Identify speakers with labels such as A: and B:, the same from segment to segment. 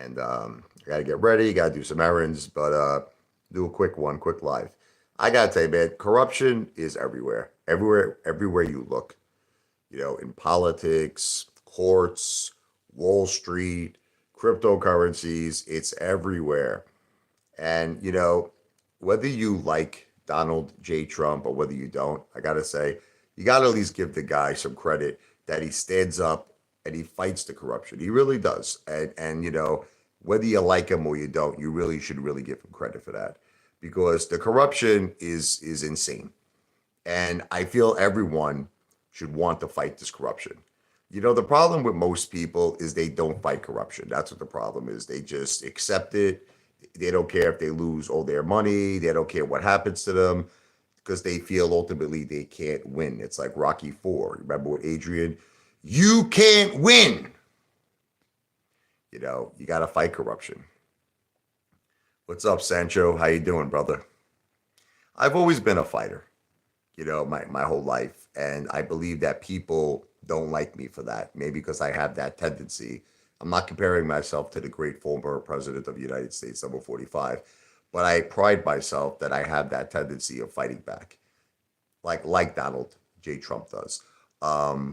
A: and I got to get ready, got to do some errands, but do a quick one, quick live. I got to tell you, man, corruption is everywhere, everywhere you look. In politics, courts, Wall Street, cryptocurrencies, it's everywhere. And, whether you like Donald J. Trump or whether you don't, I got to say, you got to at least give the guy some credit that he stands up and he fights the corruption. He really does. And whether you like him or you don't, you really should really give him credit for that because the corruption is insane. And I feel everyone should want to fight this corruption. The problem with most people is they don't fight corruption. That's what the problem is. They just accept it. They don't care if they lose all their money. They don't care what happens to them because they feel ultimately they can't win. It's like Rocky Four. Remember with Adrian? You can't win. You got to fight corruption. What's up, Sancho? How you doing, brother? I've always been a fighter, my whole life. And I believe that people don't like me for that. Maybe because I have that tendency. I'm not comparing myself to the great former president of the United States, number 45, but I pride myself that I have that tendency of fighting back, like Donald J. Trump does. A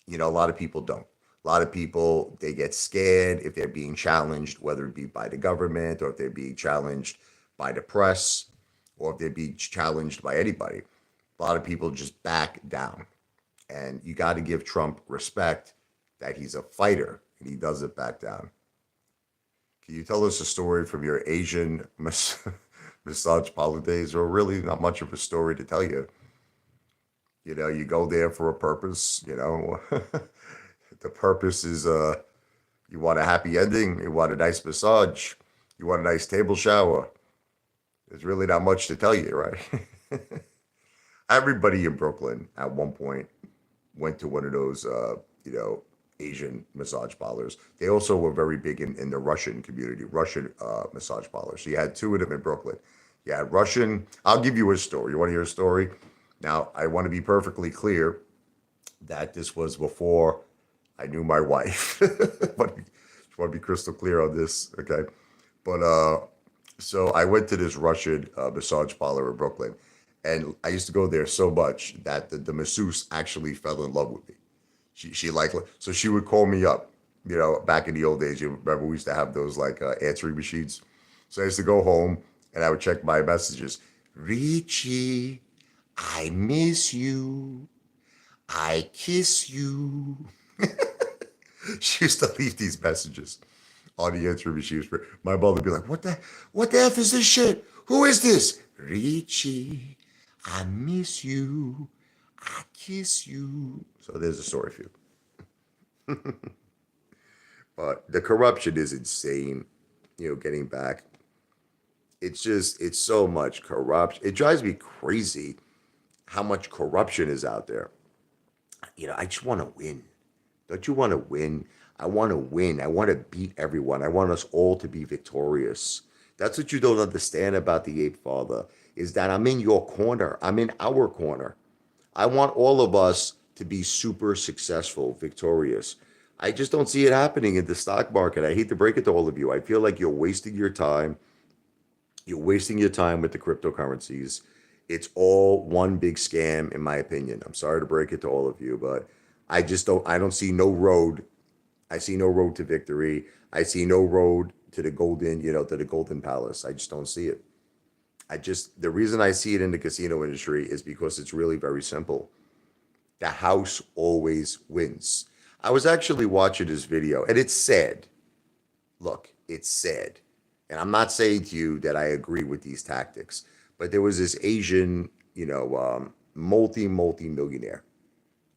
A: lot of people don't. A lot of people, they get scared if they're being challenged, whether it be by the government or if they're being challenged by the press or if they're being challenged by anybody. A lot of people just back down. And you got to give Trump respect that he's a fighter and he doesn't back down. Can you tell us a story from your Asian massage parlor days, or really not much of a story to tell you? You go there for a purpose, the purpose is you want a happy ending, you want a nice massage, you want a nice table shower. There's really not much to tell you, right? Everybody in Brooklyn at one point went to one of those, Asian massage parlors. They also were very big in the Russian community, Russian massage parlors. So you had two of them in Brooklyn. You had Russian. I'll give you a story. You want to hear a story? Now, I want to be perfectly clear that this was before I knew my wife. But just want to be crystal clear on this, okay? But so I went to this Russian massage parlor in Brooklyn, and I used to go there so much that the masseuse actually fell in love with me. She like so she would call me up. Back in the old days, you remember we used to have those like answering machines. So I used to go home and I would check my messages. Richie, I miss you. I kiss you. She used to leave these messages on the answering machines. My mother would be like, what the F is this shit? Who is this? Richie, I miss you. I kiss you. So there's a story for you. But the corruption is insane. Getting back. It's so much corruption. It drives me crazy how much corruption is out there. I just want to win. Don't you want to win? I want to win. I want to beat everyone. I want us all to be victorious. That's what you don't understand about the Ape Father, is that I'm in your corner. I'm in our corner. I want all of us to be super successful, victorious. I just don't see it happening in the stock market. I hate to break it to all of you. I feel like you're wasting your time. You're wasting your time with the cryptocurrencies. It's all one big scam, in my opinion. I'm sorry to break it to all of you, but I don't see no road. I see no road to victory. I see no road to the golden palace. I just don't see it. The reason I see it in the casino industry is because it's really very simple. The house always wins. I was actually watching this video and it's sad. Look, it's sad. And I'm not saying to you that I agree with these tactics, but there was this Asian, multi millionaire.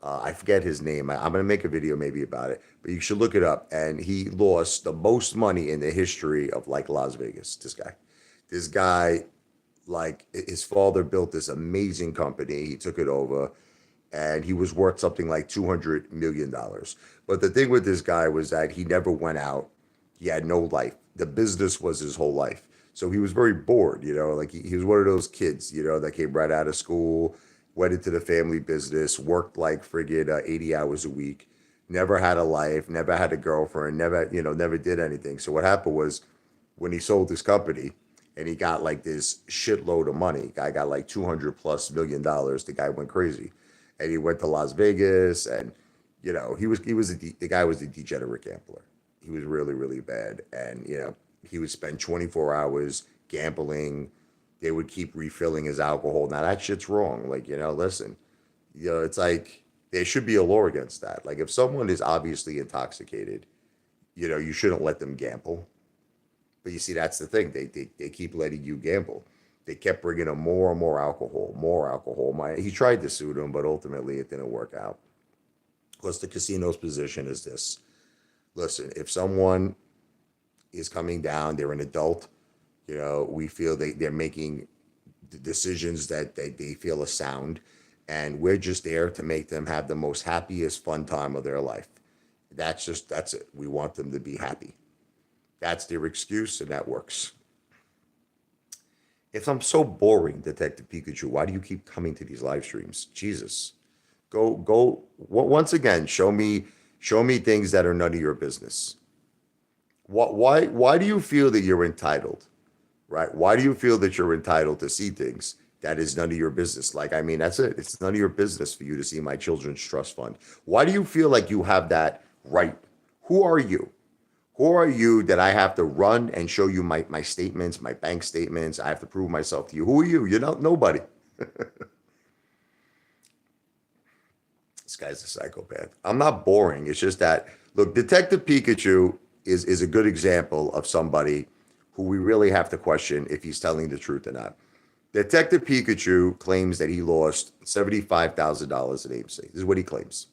A: I forget his name. I'm going to make a video maybe about it, but you should look it up. And he lost the most money in the history of like Las Vegas. This guy, like his father built this amazing company. He took it over and he was worth something like $200 million. But the thing with this guy was that he never went out. He had no life. The business was his whole life. So he was very bored, like he was one of those kids, that came right out of school, went into the family business, worked like friggin' 80 hours a week, never had a life, never had a girlfriend, never did anything. So what happened was when he sold his company and he got like this shitload of money, guy got like 200+ million dollars. The guy went crazy, and he went to Las Vegas, and the guy was a degenerate gambler. He was really really bad, and he would spend 24 hours gambling. They would keep refilling his alcohol. Now that shit's wrong. Like, listen, it's like there should be a law against that. Like if someone is obviously intoxicated, you shouldn't let them gamble. But you see, that's the thing. They keep letting you gamble. They kept bringing him more and more alcohol, more alcohol. He tried to sue them, but ultimately it didn't work out. Plus, the casino's position is this: listen, if someone is coming down, they're an adult. We feel they're making decisions that they feel are sound, and we're just there to make them have the most happiest, fun time of their life. That's it. We want them to be happy. That's their excuse, and that works. If I'm so boring, Detective Pikachu, why do you keep coming to these live streams? Jesus, go. Once again, show me things that are none of your business. Why do you feel that you're entitled, right? Why do you feel that you're entitled to see things that is none of your business? Like, I mean, that's it. It's none of your business for you to see my children's trust fund. Why do you feel like you have that right? Who are you? Who are you that I have to run and show you my statements, my bank statements? I have to prove myself to you. Who are you? You're not nobody. This guy's a psychopath. I'm not boring. It's just that, look, Detective Pikachu is a good example of somebody who we really have to question if he's telling the truth or not. Detective Pikachu claims that he lost $75,000 in AMC. This is what he claims.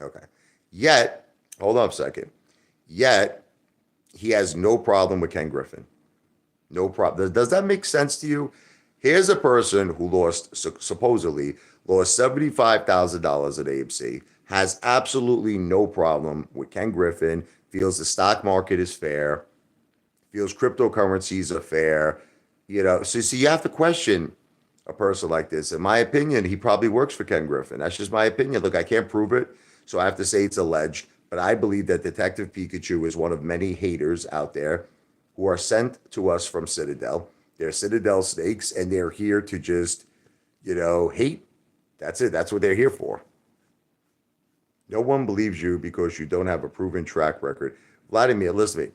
A: Okay. Yet, hold on a second. Yet, he has no problem with Ken Griffin. No problem. Does that make sense to you? Here's a person who supposedly lost $75,000 at AMC, has absolutely no problem with Ken Griffin, feels the stock market is fair, feels cryptocurrencies are fair. So you have to question a person like this. In my opinion, he probably works for Ken Griffin. That's just my opinion. Look, I can't prove it, so I have to say it's alleged. But I believe that Detective Pikachu is one of many haters out there who are sent to us from Citadel. They're Citadel snakes, and they're here to just, hate. That's it. That's what they're here for. No one believes you because you don't have a proven track record. Vladimir, listen to me.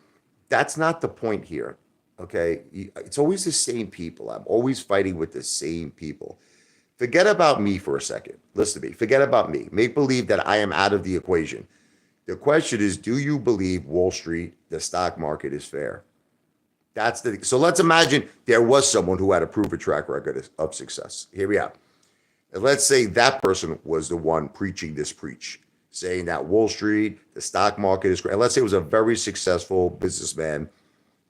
A: That's not the point here. Okay. It's always the same people. I'm always fighting with the same people. Forget about me for a second. Listen to me. Forget about me. Make believe that I am out of the equation. The question is, do you believe Wall Street, the stock market, is fair? So let's imagine there was someone who had a proven track record of success. Here we are. And let's say that person was the one preaching this preach, saying that Wall Street, the stock market is great. And let's say it was a very successful businessman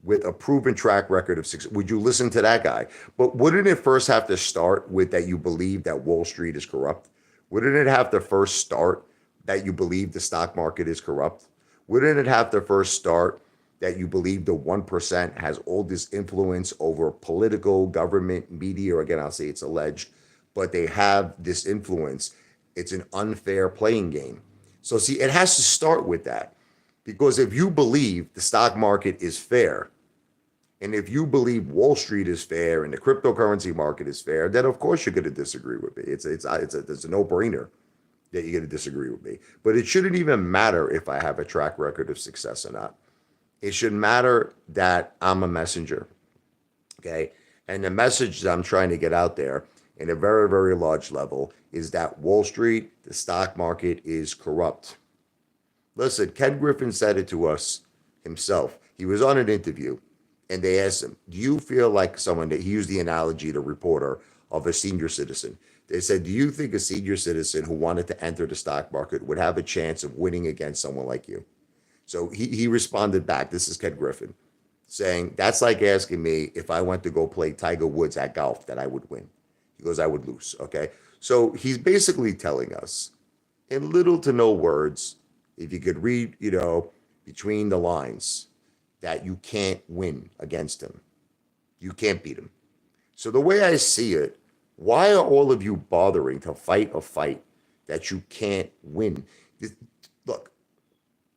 A: with a proven track record of success. Would you listen to that guy? But wouldn't it first have to start with that you believe that Wall Street is corrupt? Wouldn't it have to first start that you believe the stock market is corrupt? Wouldn't it have to first start that you believe the 1% has all this influence over political, government, media? Or again, I'll say it's alleged, but they have this influence. It's an unfair playing game. So see, it has to start with that. Because if you believe the stock market is fair, and if you believe Wall Street is fair and the cryptocurrency market is fair, then of course you're going to disagree with me. It's a no-brainer that you're going to disagree with me. But it shouldn't even matter if I have a track record of success or not. It should matter that I'm a messenger. Okay. And the message that I'm trying to get out there in a very, very large level is that Wall Street, the stock market, is corrupt. Listen, Ken Griffin said it to us himself. He was on an interview and they asked him, do you feel like someone that he used the analogy, the reporter, of a senior citizen? They said, do you think a senior citizen who wanted to enter the stock market would have a chance of winning against someone like you? So he responded back. This is Ken Griffin saying, that's like asking me if I went to go play Tiger Woods at golf that I would win. He goes, I would lose. Okay. So he's basically telling us in little to no words, if you could read, between the lines, that you can't win against him. You can't beat him. So the way I see it, why are all of you bothering to fight a fight that you can't win?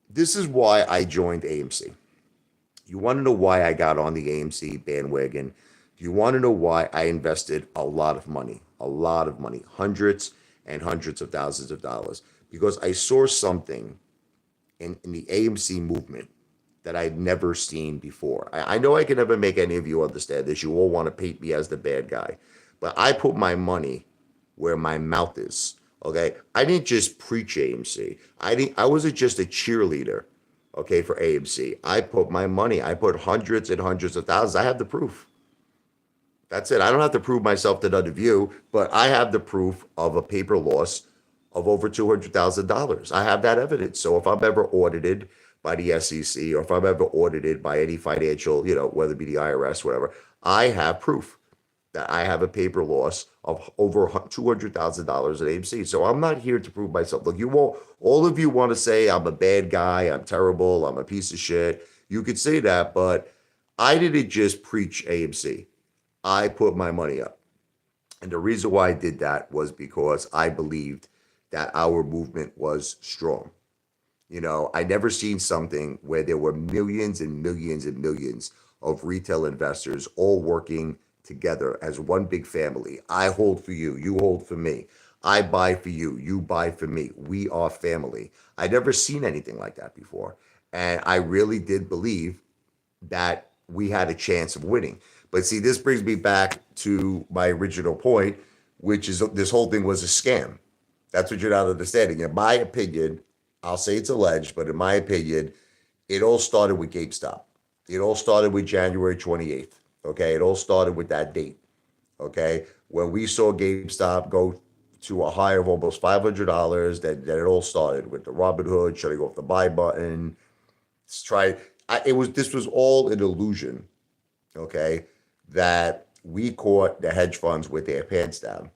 A: This is why I joined AMC. You want to know why I got on the AMC bandwagon? Do you want to know why I invested a lot of money? A lot of money, hundreds and hundreds of thousands of dollars, because I saw something in the AMC movement that I'd never seen before. I know I can never make any of you understand this. You all want to paint me as the bad guy, but I put my money where my mouth is. Okay, I didn't just preach AMC. I didn't. I wasn't just a cheerleader. Okay, for AMC, I put my money. I put hundreds and hundreds of thousands. I have the proof. That's it. I don't have to prove myself to none of you, but I have the proof of a paper loss of over $200,000. I have that evidence. So if I'm ever audited by the SEC or if I'm ever audited by any financial, whether it be the IRS, whatever, I have proof that I have a paper loss of over $200,000 at AMC. So I'm not here to prove myself. Look, you won't, all of you want to say I'm a bad guy, I'm terrible, I'm a piece of shit. You could say that, but I didn't just preach AMC. I put my money up. And the reason why I did that was because I believed that our movement was strong. I never seen something where there were millions and millions and millions of retail investors all working together as one big family. I hold for you, you hold for me. I buy for you, you buy for me. We are family. I never seen anything like that before. And I really did believe that we had a chance of winning. But see, this brings me back to my original point, which is this whole thing was a scam. That's what you're not understanding. In my opinion, I'll say it's alleged, but in my opinion, it all started with GameStop. It all started with January 28th. Okay. It all started with that date. Okay. When we saw GameStop go to a high of almost $500, that it all started with the Robinhood shutting off the buy button. Let's try it was this was all an illusion, okay, that we caught the hedge funds with their pants down.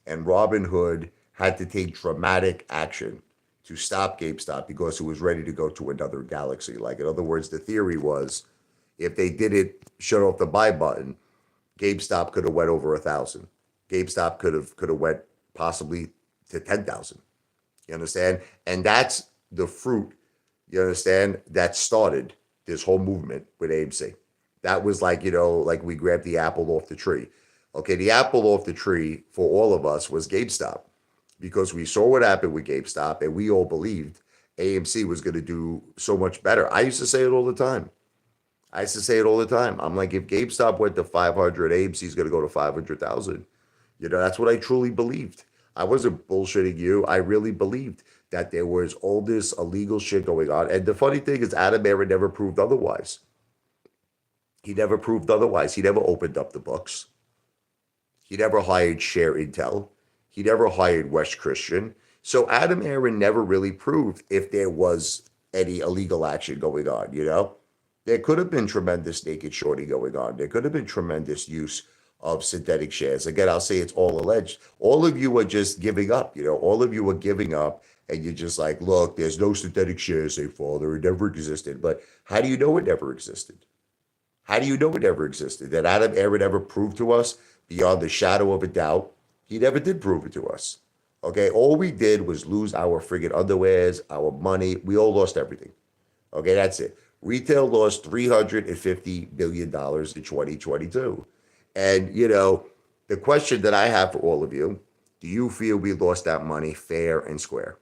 A: And Robinhood had to take dramatic action to stop GameStop because it was ready to go to another galaxy. Like, in other words, the theory was if they didn't shut off the buy button, GameStop could have went over 1,000. GameStop could have went possibly to 10,000. You understand? And that's the fruit. You understand? That started this whole movement with AMC. That was like, like we grabbed the apple off the tree. Okay, the apple off the tree for all of us was GameStop because we saw what happened with GameStop and we all believed AMC was going to do so much better. I used to say it all the time. I'm like, if GameStop went to 500, AMC is going to go to 500,000. That's what I truly believed. I wasn't bullshitting you. I really believed that there was all this illegal shit going on. And the funny thing is, Adam Aaron never proved otherwise. He never proved otherwise. He never opened up the books. He never hired Share Intel. He never hired West Christian. So Adam Aaron never really proved if there was any illegal action going on. There could have been tremendous naked shorting going on. There could have been tremendous use of synthetic shares. Again, I'll say it's all alleged. All of you are just giving up. All of you are giving up and you're just like, look, there's no synthetic shares, Apefather. It never existed. But how do you know it never existed? How do you know it never existed? That Adam Aaron ever proved to us beyond the shadow of a doubt? He never did prove it to us. Okay, all we did was lose our friggin' underwears, our money. We all lost everything. Okay, that's it. Retail lost $350 billion in 2022. And, the question that I have for all of you, do you feel we lost that money fair and square?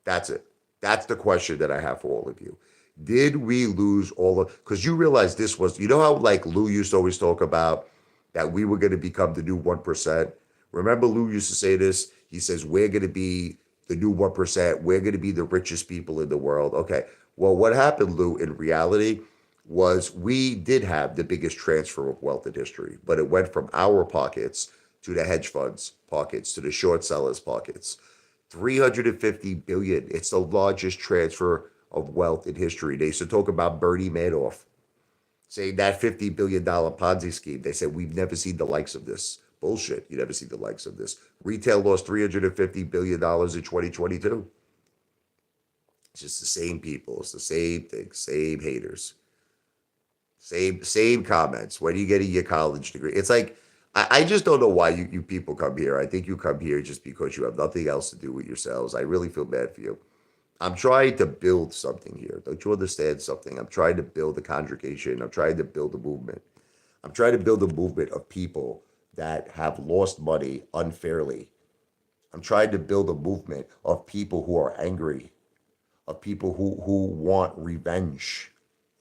A: That's it. That's the question that I have for all of you. Did we lose all of, because you realize this was, how like Lou used to always talk about that we were going to become the new 1%. Remember Lou used to say this? He says, we're going to be the new 1%. We're going to be the richest people in the world. Okay. Well, what happened, Lou, in reality was we did have the biggest transfer of wealth in history, but it went from our pockets to the hedge funds pockets, to the short sellers pockets. 350 billion. It's the largest transfer of wealth in history. They used to talk about Bernie Madoff saying that $50 billion Ponzi scheme. They said, we've never seen the likes of this. Bullshit. You never see the likes of this. Retail lost $350 billion in 2022. It's just the same people. It's the same thing. Same haters. Same comments. When are you getting your college degree? It's like, I just don't know why you people come here. I think you come here just because you have nothing else to do with yourselves. I really feel bad for you. I'm trying to build something here. Don't you understand something? I'm trying to build a congregation. I'm trying to build a movement. I'm trying to build a movement of people that have lost money unfairly. I'm trying to build a movement of people who are angry, of people who want revenge.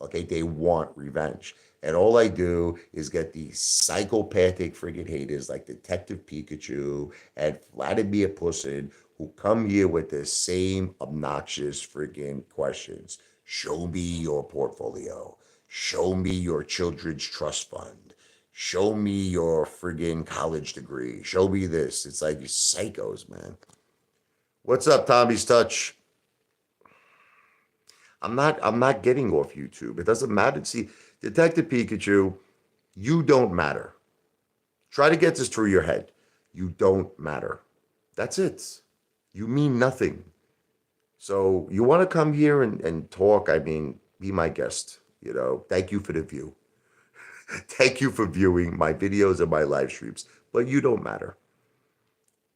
A: Okay, they want revenge. And all I do is get these psychopathic friggin' haters like Detective Pikachu and Vladimir Putin who come here with the same obnoxious friggin' questions. Show me your portfolio. Show me your children's trust fund. Show me your friggin' college degree. Show me this. It's like you psychos, man. What's up, Tommy's Touch? I'm not getting off YouTube. It doesn't matter. See, Detective Pikachu, you don't matter. Try to get this through your head. You don't matter. That's it. You mean nothing. So you want to come here and talk, I mean, be my guest. Thank you for the view. Thank you for viewing my videos and my live streams. But you don't matter.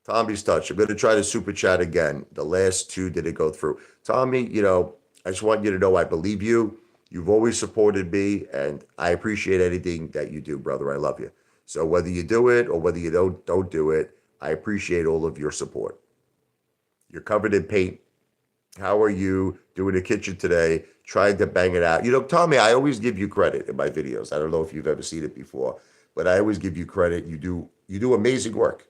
A: Tommy's Touch. I'm going to try to super chat again. The last two didn't go through. Tommy, I just want you to know I believe you. You've always supported me, and I appreciate anything that you do, brother. I love you. So whether you do it or whether you don't do it, I appreciate all of your support. You're covered in paint. How are you doing the kitchen today? Trying to bang it out. Tommy, I always give you credit in my videos. I don't know if you've ever seen it before, but I always give you credit. You do amazing work.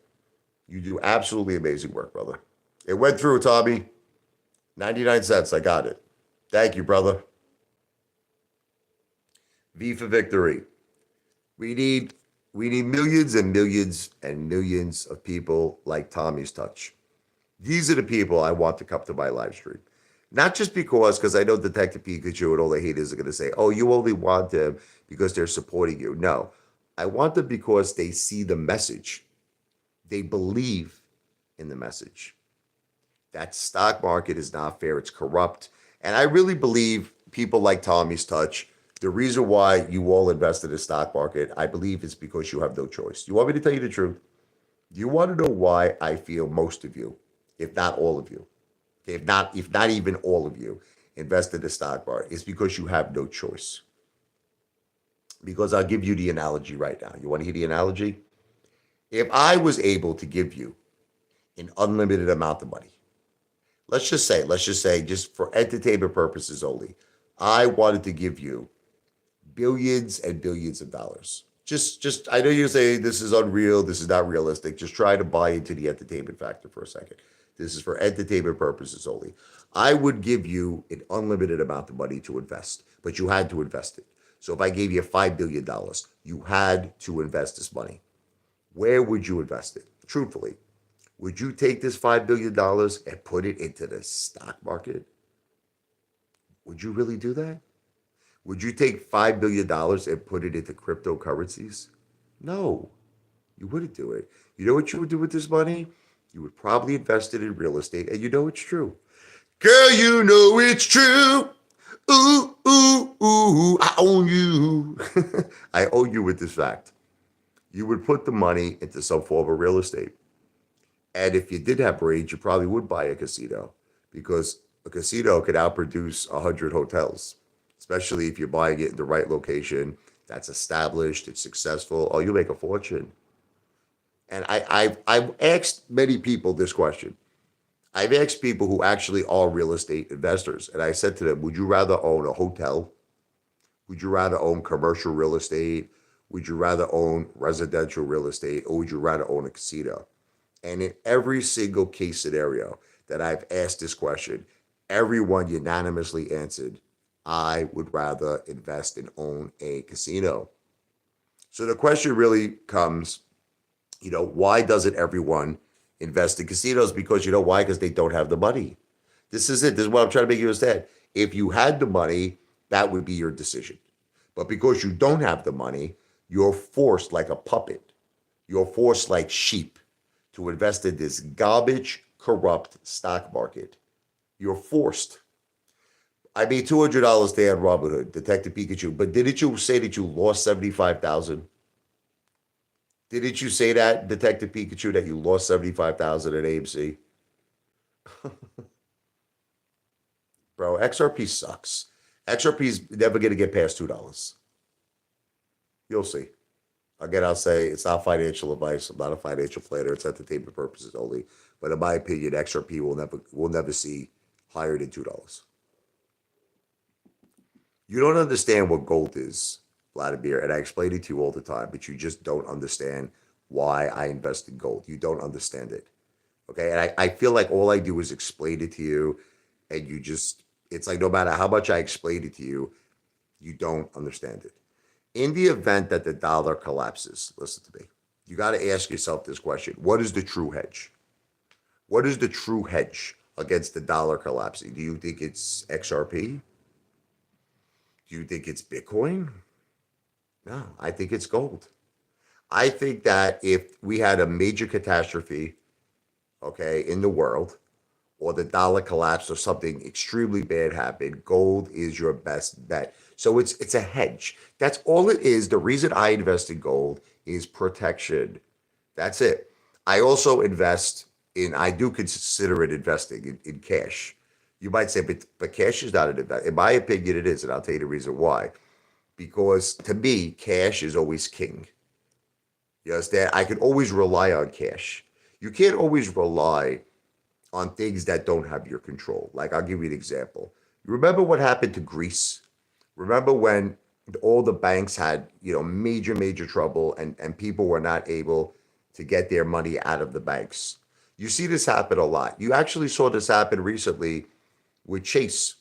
A: You do absolutely amazing work, brother. It went through, Tommy. 99 cents. I got it. Thank you, brother. V for victory. We need we need millions and millions and millions of people like Tommy's Touch. These are the people I want to come to my live stream. Not just because I know Detective Pikachu and all the haters are going to say, oh, you only want them because they're supporting you. No, I want them because they see the message. They believe in the message. That stock market is not fair. It's corrupt. And I really believe people like Tommy's Touch, the reason why you all invested in the stock market, I believe it's because you have no choice. You want me to tell you the truth? Do you want to know why I feel most of you, if not all of you, if not even all of you, invested in the stock market? It's because you have no choice. Because I'll give you the analogy right now. You want to hear the analogy? If I was able to give you an unlimited amount of money, let's just say, just for entertainment purposes only, I wanted to give you billions and billions of dollars. Just, I know you say this is unreal, this is not realistic. Just try to buy into the entertainment factor for a second. This is for entertainment purposes only. I would give you an unlimited amount of money to invest, but you had to invest it. So if I gave you $5 billion, you had to invest this money. Where would you invest it? Truthfully, would you take this $5 billion and put it into the stock market? Would you really do that? Would you take $5 billion and put it into cryptocurrencies? No, you wouldn't do it. You know what you would do with this money? You would probably invest it in real estate, and you know it's true. Girl, you know it's true. Ooh, ooh, ooh, I own you. I own you with this fact. You would put the money into some form of real estate. And if you did have brains, you probably would buy a casino because a casino could outproduce 100 hotels, especially if you're buying it in the right location that's established, it's successful. Oh, you make a fortune. And I've asked many people this question. I've asked people who actually are real estate investors, and I said to them, would you rather own a hotel? Would you rather own commercial real estate? Would you rather own residential real estate? Or would you rather own a casino? And in every single case scenario that I've asked this question, everyone unanimously answered, I would rather invest and own a casino. So the question really comes, why doesn't everyone invest in casinos? Because you know why? Because they don't have the money. This is it. This is what I'm trying to make you understand. If you had the money, that would be your decision. But because you don't have the money, you're forced like a puppet. You're forced like sheep to invest in this garbage, corrupt stock market. You're forced. I made $200 today on Robinhood, Detective Pikachu. But didn't you say that you lost 75,000? Didn't you say that, Detective Pikachu, that you lost 75,000 at AMC? Bro, XRP sucks. XRP is never going to get past $2. You'll see. Again, I'll say it's not financial advice. I'm not a financial planner. It's entertainment purposes only. But in my opinion, XRP will never see higher than $2. You don't understand what gold is, Vladimir, and I explain it to you all the time, but you just don't understand why I invest in gold. You don't understand it. Okay. And I feel like all I do is explain it to you, and it's like no matter how much I explain it to you, you don't understand it. In the event that the dollar collapses, listen to me, you got to ask yourself this question: what is the true hedge? What is the true hedge against the dollar collapsing? Do you think it's XRP? Do you think it's Bitcoin? No, I think it's gold. I think that if we had a major catastrophe, okay, in the world, or the dollar collapsed or something extremely bad happened, gold is your best bet. So it's a hedge. That's all it is. The reason I invest in gold is protection. That's it. I also invest I do consider it investing in cash. You might say, but cash is not an investment. In my opinion, it is, and I'll tell you the reason why. Because to me, cash is always king. You understand? I can always rely on cash. You can't always rely on things that don't have your control. Like, I'll give you an example. You remember what happened to Greece? Remember when all the banks had, major, major trouble, and people were not able to get their money out of the banks? You see this happen a lot. You actually saw this happen recently with Chase.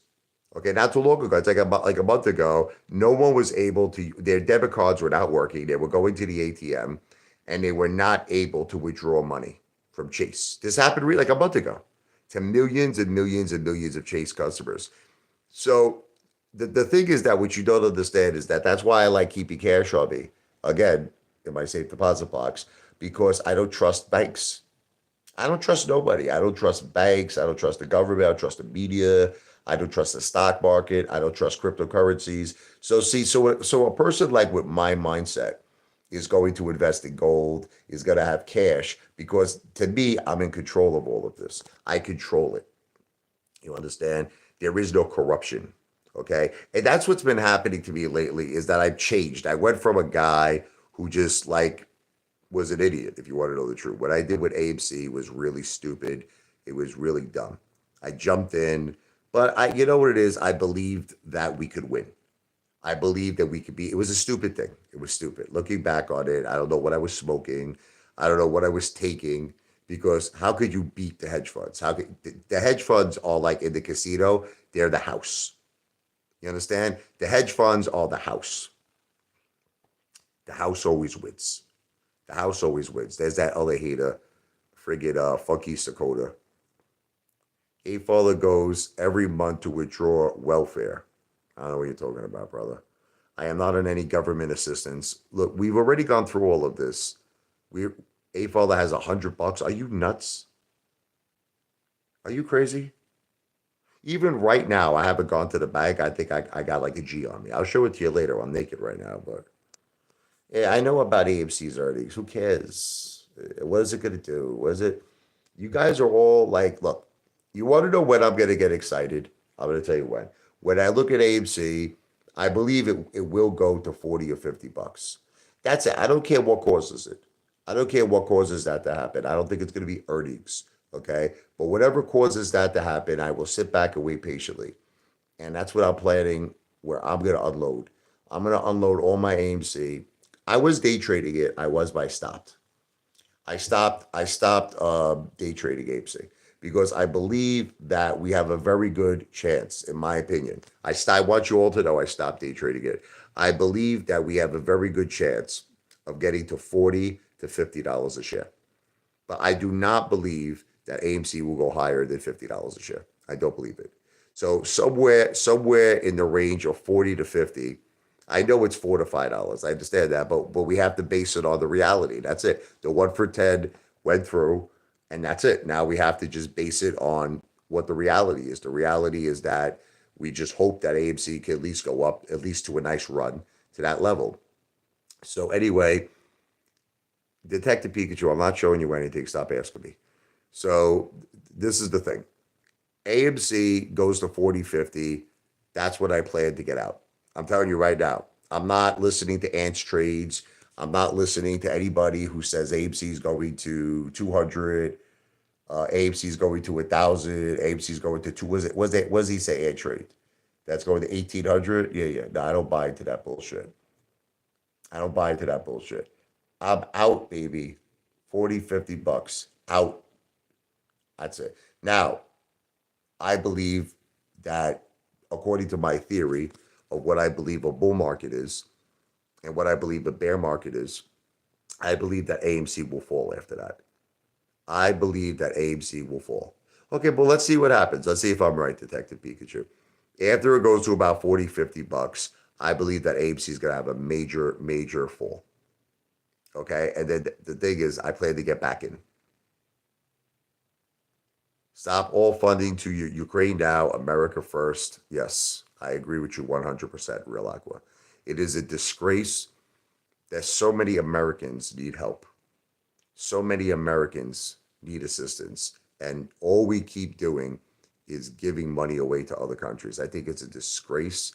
A: Okay, not too long ago, it's like a month ago, no one was able to, their debit cards were not working. They were going to the ATM and they were not able to withdraw money from Chase. This happened like a month ago to millions and millions and millions of Chase customers. So the thing is that what you don't understand is that that's why I like keeping cash on me. Again, in my safe deposit box, because I don't trust banks. I don't trust nobody. I don't trust banks. I don't trust the government. I don't trust the media. I don't trust the stock market. I don't trust cryptocurrencies. So see, so a person like with my mindset is going to invest in gold, is going to have cash, because to me, I'm in control of all of this. I control it. You understand? There is no corruption. Okay. And that's what's been happening to me lately, is that I've changed. I went from a guy who just like was an idiot, if you want to know the truth. What I did with AMC was really stupid. It was really dumb. I jumped in, but you know what it is? I believed that we could win. I believed that we could it was a stupid thing. It was stupid. Looking back on it, I don't know what I was smoking. I don't know what I was taking, because how could you beat the hedge funds? The hedge funds are like in the casino, they're the house. You understand? The hedge funds are the house. The house always wins. The house always wins. There's that other hater, friggin' Funky Sakota. Apefather goes every month to withdraw welfare. I don't know what you're talking about, brother. I am not on any government assistance. Look, we've already gone through all of this. We Apefather has $100. Are you nuts? Are you crazy? Even right now, I haven't gone to the bank. I think I got like a G on me. I'll show it to you later. I'm naked right now, but yeah, I know about AMC's earnings. Who cares? What is it going to do? What is it? You guys are all like, look, you want to know when I'm going to get excited? I'm going to tell you when. When I look at AMC, I believe it will go to 40 or $50. That's it. I don't care what causes it. I don't care what causes that to happen. I don't think it's going to be earnings. Okay. But whatever causes that to happen, I will sit back and wait patiently. And that's what I'm planning, where I'm going to unload. I'm going to unload all my AMC. I was day trading it. But I stopped. I stopped day trading AMC because I believe that we have a very good chance, in my opinion. I want you all to know I stopped day trading it. I believe that we have a very good chance of getting to $40 to $50 a share. But I do not believe that AMC will go higher than $50 a share. I don't believe it. So somewhere in the range of 40 to 50. I know it's $4 to $5. I understand that, but we have to base it on the reality. That's it. The 1 for 10 went through, and that's it. Now we have to just base it on what the reality is. The reality is that we just hope that AMC can at least go up, at least to a nice run to that level. So anyway, Detective Pikachu, I'm not showing you anything. Stop asking me. So this is the thing. AMC goes to 40.50. That's what I plan to get out. I'm telling you right now. I'm not listening to Ants Trades. I'm not listening to anybody who says AMC is going to 200. AMC is going to 1,000. AMC is going to two. Was he say Ant Trade? That's going to 1,800. Yeah, yeah. No, I don't buy into that bullshit. I don't buy into that bullshit. I'm out, baby. 40, $50 out. That's it. Now, I believe that according to my theory of what I believe a bull market is and what I believe a bear market is, I believe that AMC will fall after that. I believe that AMC will fall. Okay, but let's see what happens. Let's see if I'm right, Detective Pikachu. After it goes to about 40, $50, I believe that AMC is going to have a major, major fall. Okay, and then the thing is, I plan to get back in. Stop all funding to Ukraine now, America first. Yes, I agree with you 100%, Real Aqua. It is a disgrace that so many Americans need help. So many Americans need assistance. And all we keep doing is giving money away to other countries. I think it's a disgrace.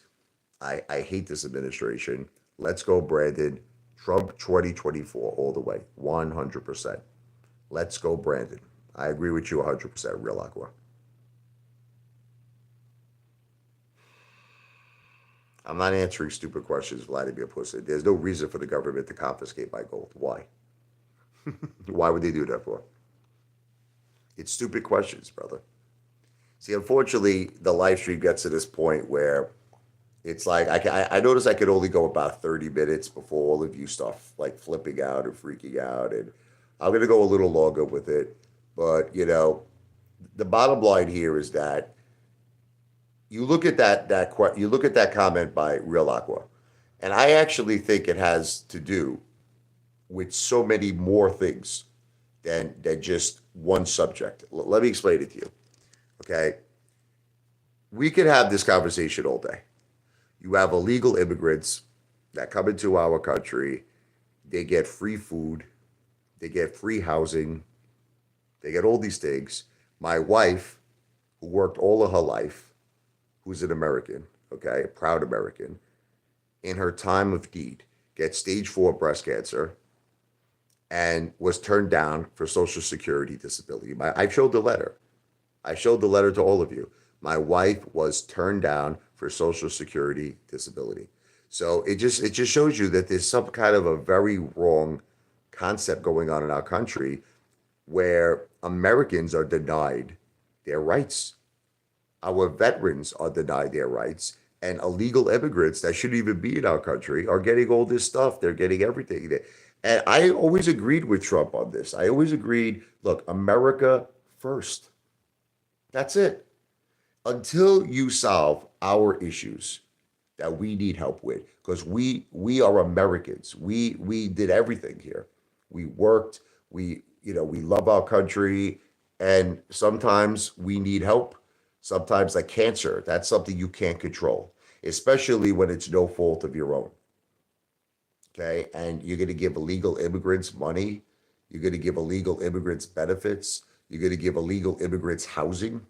A: I hate this administration. Let's go, Brandon. Trump 2024 all the way, 100%. Let's go, Brandon. I agree with you 100%, Real Aqua. I'm not answering stupid questions, Vladimir Putin. There's no reason for the government to confiscate my gold. Why? Why would they do that for? It's stupid questions, brother. See, unfortunately, the live stream gets to this point where it's like I notice I could only go about 30 minutes before all of you start like flipping out and freaking out, and I'm gonna go a little longer with it. But the bottom line here is that you look at you look at that comment by Real Aqua, and I actually think it has to do with so many more things than just one subject. Let me explain it to you. Okay, we could have this conversation all day. You have illegal immigrants that come into our country. They get free food, they get free housing, they get all these things. My wife, who worked all of her life, who's an American, okay, a proud American, in her time of need, gets stage 4 breast cancer and was turned down for Social Security disability. I showed the letter. I showed the letter to all of you. My wife was turned down for Social Security disability. So it just shows you that there's some kind of a very wrong concept going on in our country where Americans are denied their rights. Our veterans are denied their rights, and illegal immigrants that shouldn't even be in our country are getting all this stuff. They're getting everything. And I always agreed with Trump on this. I always agreed, look, America first. That's it. Until you solve our issues that we need help with, because we are Americans. We did everything here. We worked, we love our country, and sometimes we need help. Sometimes like cancer, that's something you can't control, especially when it's no fault of your own. Okay. And you're going to give illegal immigrants money. You're going to give illegal immigrants benefits. You're going to give illegal immigrants housing.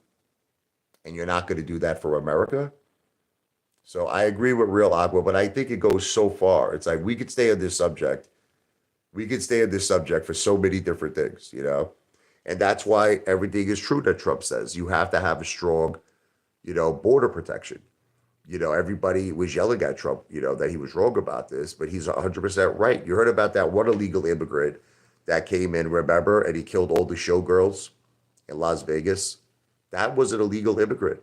A: And you're not going to do that for America. So I agree with Real Aqua, but I think it goes so far. It's like we could stay on this subject. We could stay on this subject for so many different things. And that's why everything is true that Trump says. You have to have a strong, border protection. Everybody was yelling at Trump, that he was wrong about this, but he's 100% right. You heard about that one illegal immigrant that came in, remember, and he killed all the showgirls in Las Vegas. That was an illegal immigrant.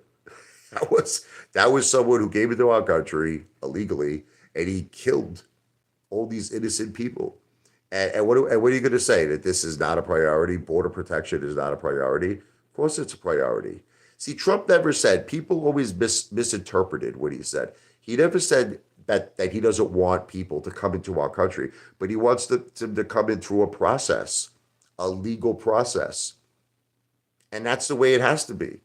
A: That was someone who came into our country illegally, and he killed all these innocent people. And what are you going to say? That this is not a priority? Border protection is not a priority? Of course it's a priority. See, Trump never said, people always misinterpreted what he said. He never said that he doesn't want people to come into our country, but he wants them to come in through a process, a legal process. And that's the way it has to be.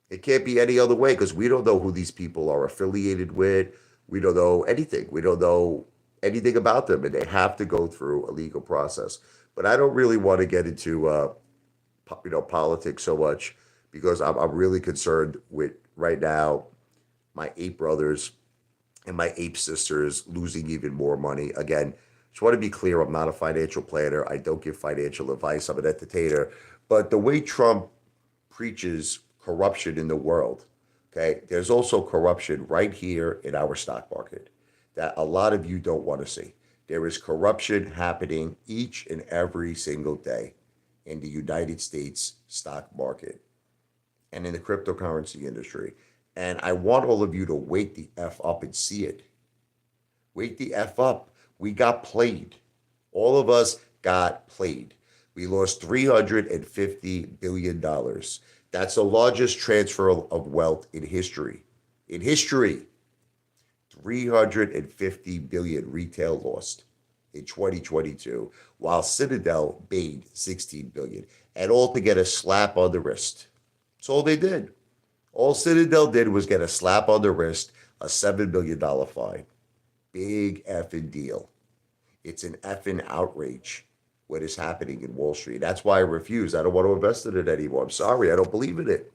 A: It can't be any other way because we don't know who these people are affiliated with. We don't know anything. We don't know anything about them, and they have to go through a legal process. But I don't really want to get into politics so much because I'm really concerned with right now my ape brothers and my ape sisters losing even more money. Again, just want to be clear, I'm not a financial planner. I don't give financial advice. I'm an entertainer. But the way Trump preaches corruption in the world, okay, there's also corruption right here in our stock market that a lot of you don't want to see. There is corruption happening each and every single day in the United States stock market and in the cryptocurrency industry. And I want all of you to wake the F up and see it. Wake the F up. We got played. All of us got played. We lost $350 billion. That's the largest transfer of wealth in history. In history, 350 billion retail lost in 2022, while Citadel made 16 billion, and all to get a slap on the wrist. That's all they did. All Citadel did was get a slap on the wrist, a $7 million fine. Big effing deal. It's an effing outrage what is happening in Wall Street. That's why I refuse. I don't want to invest in it anymore. I'm sorry. I don't believe in it.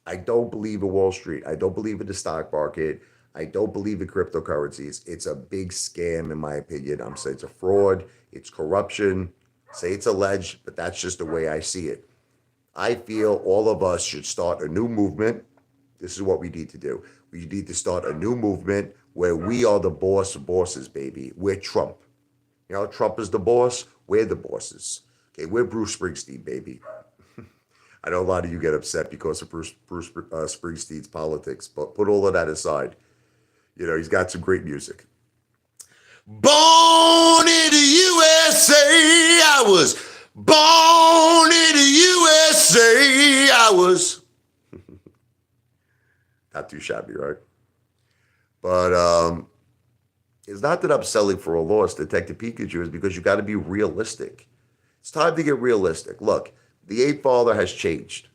A: I don't believe in Wall Street. I don't believe in the stock market. I don't believe in cryptocurrencies. It's a big scam, in my opinion. I'm saying it's a fraud. It's corruption. Say it's alleged, but that's just the way I see it. I feel all of us should start a new movement. This is what we need to do. We need to start a new movement where we are the boss of bosses, baby. We're Trump. You know, Trump is the boss. We're the bosses. Okay, we're Bruce Springsteen, baby. I know a lot of you get upset because of Bruce Springsteen's politics, but put all of that aside. You know, he's got some great music. Born in the USA, I was born in the USA, I was. Not too shabby, right? But it's not that I'm selling for a loss, Detective Pikachu, is because you got to be realistic. It's time to get realistic. Look, the Apefather has changed.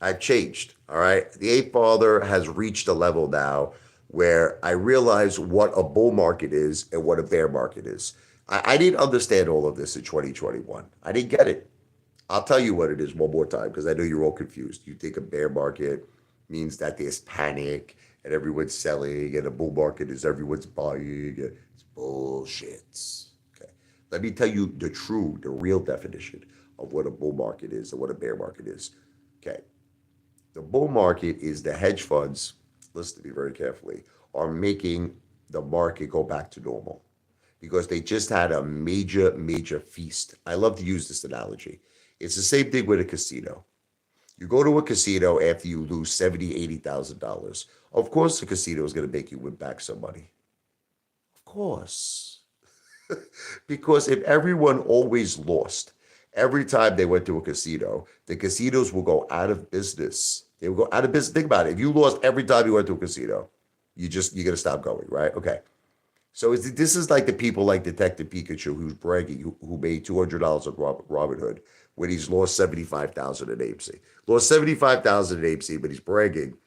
A: I've changed, all right? The Apefather has reached a level now where I realize what a bull market is and what a bear market is. I didn't understand all of this in 2021. I didn't get it. I'll tell you what it is one more time because I know you're all confused. You think a bear market means that there's panic and everyone's selling and a bull market is everyone's buying. It's bullshit. Okay. Let me tell you the real definition of what a bull market is and what a bear market is. Okay. The bull market is the hedge funds, listen to me very carefully, are making the market go back to normal because they just had a major, major feast. I love to use this analogy. It's the same thing with a casino. You go to a casino after you lose $70,000, $80,000. Of course, the casino is going to make you win back some money. Of course. Because if everyone always lost every time they went to a casino, the casinos will go out of business. They will go out of business. Think about it. If you lost every time you went to a casino, you're going to stop going, right? Okay. So this is like the people like Detective Pikachu who's bragging, who made $200 on Robinhood when he's lost 75,000 in AMC. Lost 75,000 in AMC, but he's bragging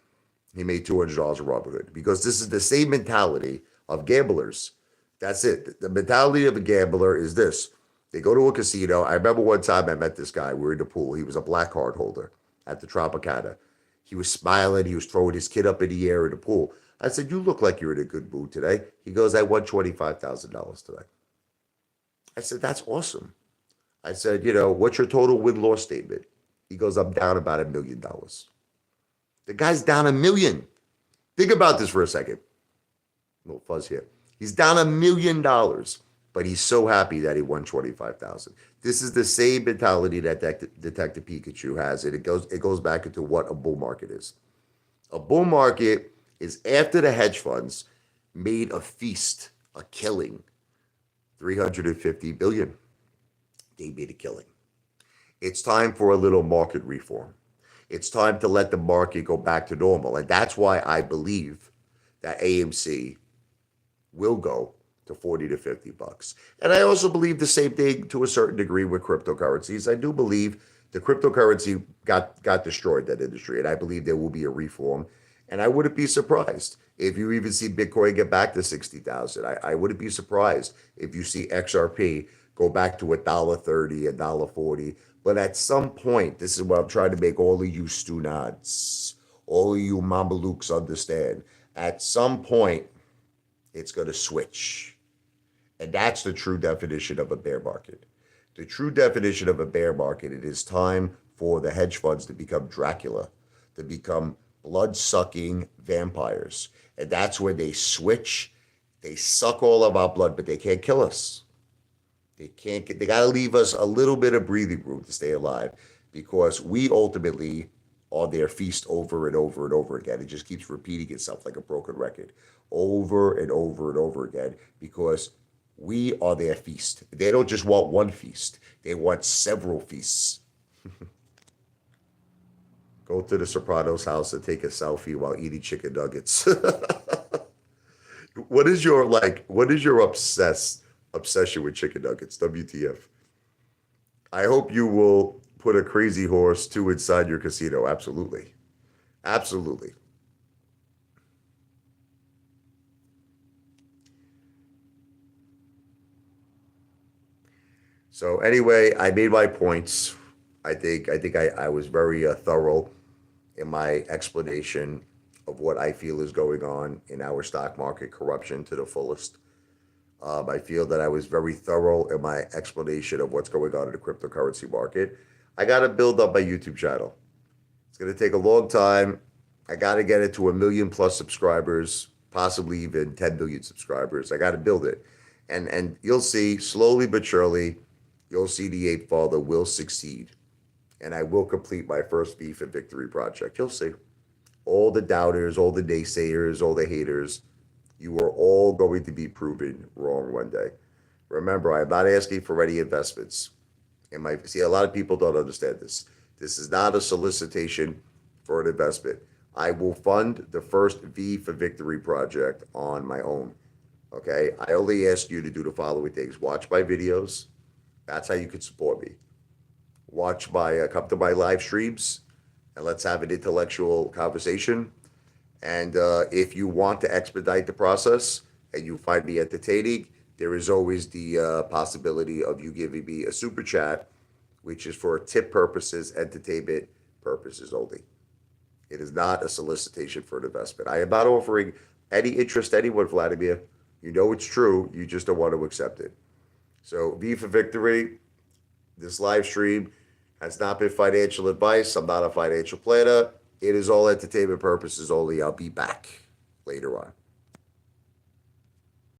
A: he made $200 on Robinhood because this is the same mentality of gamblers. That's it. The mentality of a gambler is this. They go to a casino. I remember one time I met this guy. We were in the pool. He was a black card holder at the Tropicana. He was smiling. He was throwing his kid up in the air in the pool. I said, you look like you're in a good mood today. He goes, I won $25,000 today. I said, that's awesome. I said, what's your total win-loss statement? He goes, I'm down about $1 million. The guy's down $1 million. Think about this for a second. A little fuzz here. He's down $1 million, but he's so happy that he won 25,000. This is the same mentality that Detective Pikachu has, and it goes back into what a bull market is. A bull market is after the hedge funds made a feast, a killing, 350 billion. They made a killing. It's time for a little market reform. It's time to let the market go back to normal. And that's why I believe that AMC will go to 40 to 50 bucks. And I also believe the same thing to a certain degree with cryptocurrencies. I do believe the cryptocurrency got destroyed, that industry, and I believe there will be a reform. And I wouldn't be surprised if you even see Bitcoin get back to 60,000. I wouldn't be surprised if you see XRP go back to $1.30, $1.40. But at some point, this is what I'm trying to make all of you Stunads, all of you Mamalukes understand. At some point, it's going to switch. And that's the true definition of a bear market. The true definition of a bear market, it is time for the hedge funds to become Dracula, to become blood sucking vampires. And that's when they switch. They suck all of our blood, but they can't kill us. They got to leave us a little bit of breathing room to stay alive because we ultimately are their feast over and over and over again. It just keeps repeating itself like a broken record over and over and over again because we are their feast. They don't just want one feast, they want several feasts. Go to the Sopranos house and take a selfie while eating chicken nuggets. What is your obsession with chicken nuggets? WTF. I hope you will put a crazy horse too inside your casino. Absolutely. Absolutely. So anyway, I made my points. I was very thorough in my explanation of what I feel is going on in our stock market corruption to the fullest. I feel that I was very thorough in my explanation of what's going on in the cryptocurrency market. I got to build up my YouTube channel. It's going to take a long time. I got to get it to 1 million plus subscribers, possibly even 10 million subscribers. I got to build it. And you'll see slowly but surely, you'll see the Apefather will succeed. And I will complete my first Beef and Victory project. You'll see. All the doubters, all the naysayers, all the haters, you are all going to be proven wrong one day. Remember, I am not asking for any investments. See, a lot of people don't understand this. This is not a solicitation for an investment. I will fund the first V for Victory project on my own. Okay? I only ask you to do the following things. Watch my videos. That's how you can support me. Come to my live streams and let's have an intellectual conversation. And if you want to expedite the process and you find me entertaining, there is always the possibility of you giving me a super chat, which is for tip purposes, entertainment purposes only. It is not a solicitation for an investment. I am not offering any interest to anyone, Vladimir. You know it's true. You just don't want to accept it. So, V for Victory, this live stream has not been financial advice. I'm not a financial planner. It is all entertainment purposes only. I'll be back later on.